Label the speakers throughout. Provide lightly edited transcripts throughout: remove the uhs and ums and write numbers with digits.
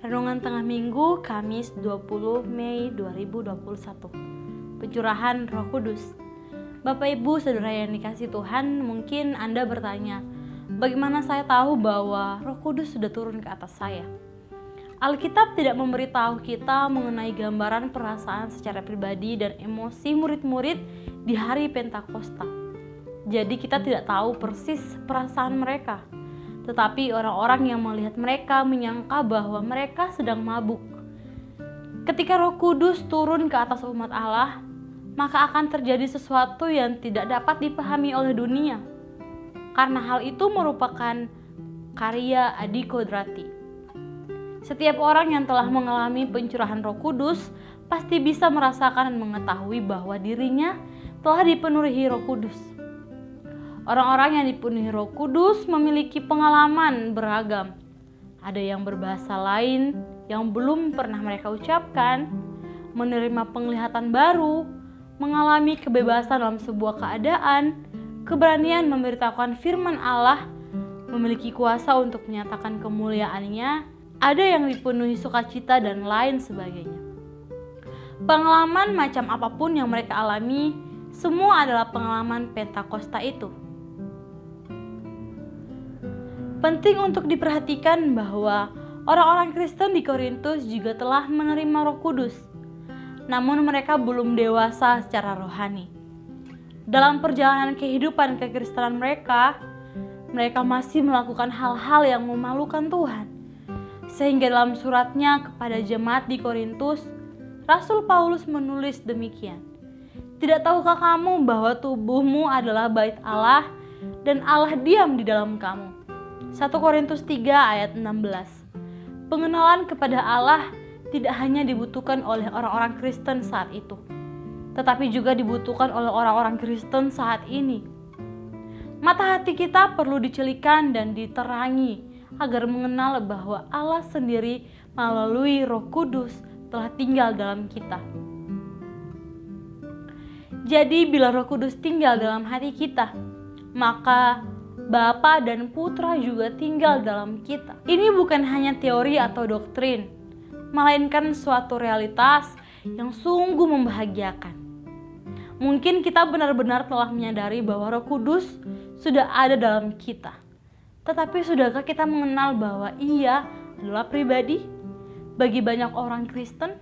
Speaker 1: Renungan Tengah Minggu, Kamis 20 Mei 2021. Pencurahan Roh Kudus. Bapak Ibu Saudara yang dikasihi Tuhan, mungkin Anda bertanya, bagaimana saya tahu bahwa Roh Kudus sudah turun ke atas saya? Alkitab tidak memberitahu kita mengenai gambaran perasaan secara pribadi dan emosi murid-murid di hari Pentakosta. Jadi kita tidak tahu persis perasaan mereka. Tetapi orang-orang yang melihat mereka menyangka bahwa mereka sedang mabuk. Ketika Roh Kudus turun ke atas umat Allah, maka akan terjadi sesuatu yang tidak dapat dipahami oleh dunia. Karena hal itu merupakan karya Adi Kodrati. Setiap orang yang telah mengalami pencurahan Roh Kudus pasti bisa merasakan dan mengetahui bahwa dirinya telah dipenuhi Roh Kudus. Orang-orang yang dipenuhi Roh Kudus memiliki pengalaman beragam. Ada yang berbahasa lain yang belum pernah mereka ucapkan, menerima penglihatan baru, mengalami kebebasan dalam sebuah keadaan, keberanian memberitahukan firman Allah, memiliki kuasa untuk menyatakan kemuliaan-Nya, ada yang dipenuhi sukacita dan lain sebagainya. Pengalaman macam apapun yang mereka alami, semua adalah pengalaman Pentakosta itu. Penting untuk diperhatikan bahwa orang-orang Kristen di Korintus juga telah menerima Roh Kudus, namun mereka belum dewasa secara rohani. Dalam perjalanan kehidupan kekristenan mereka masih melakukan hal-hal yang memalukan Tuhan. Sehingga dalam suratnya kepada jemaat di Korintus, Rasul Paulus menulis demikian. Tidak tahukah kamu bahwa tubuhmu adalah bait Allah dan Allah diam di dalam kamu? 1 Korintus 3 ayat 16. Pengenalan kepada Allah tidak hanya dibutuhkan oleh orang-orang Kristen saat itu, tetapi juga dibutuhkan oleh orang-orang Kristen saat ini. Mata hati kita perlu dicelikan dan diterangi agar mengenal bahwa Allah sendiri melalui Roh Kudus telah tinggal dalam kita. Jadi bila Roh Kudus tinggal dalam hati kita, maka Bapa dan Putra juga tinggal dalam kita. Ini bukan hanya teori atau doktrin, melainkan suatu realitas yang sungguh membahagiakan. Mungkin kita benar-benar telah menyadari bahwa Roh Kudus sudah ada dalam kita. Tetapi sudahkah kita mengenal bahwa Ia adalah pribadi? Bagi banyak orang Kristen,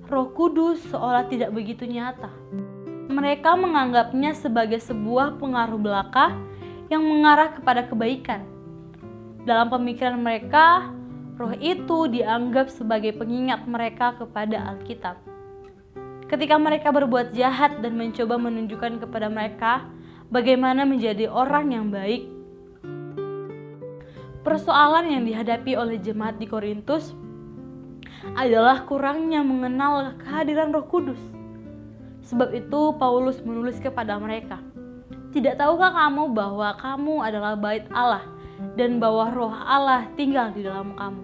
Speaker 1: Roh Kudus seolah tidak begitu nyata. Mereka menganggapnya sebagai sebuah pengaruh belaka yang mengarah kepada kebaikan. Dalam pemikiran mereka, roh itu dianggap sebagai pengingat mereka kepada Alkitab. Ketika mereka berbuat jahat dan mencoba menunjukkan kepada mereka bagaimana menjadi orang yang baik. Persoalan yang dihadapi oleh jemaat di Korintus adalah kurangnya mengenal kehadiran Roh Kudus. Sebab itu Paulus menulis kepada mereka, tidak tahukah kamu bahwa kamu adalah bait Allah dan bahwa Roh Allah tinggal di dalam kamu?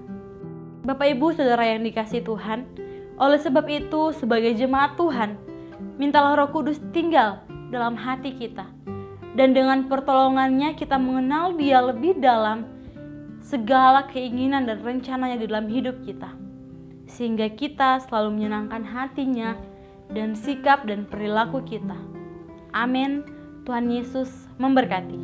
Speaker 1: Bapak Ibu Saudara yang dikasihi Tuhan, oleh sebab itu sebagai jemaat Tuhan, mintalah Roh Kudus tinggal dalam hati kita. Dan dengan pertolongannya kita mengenal Dia lebih dalam segala keinginan dan rencananya di dalam hidup kita. Sehingga kita selalu menyenangkan hati-Nya dan sikap dan perilaku kita. Amin. Tuhan Yesus memberkati.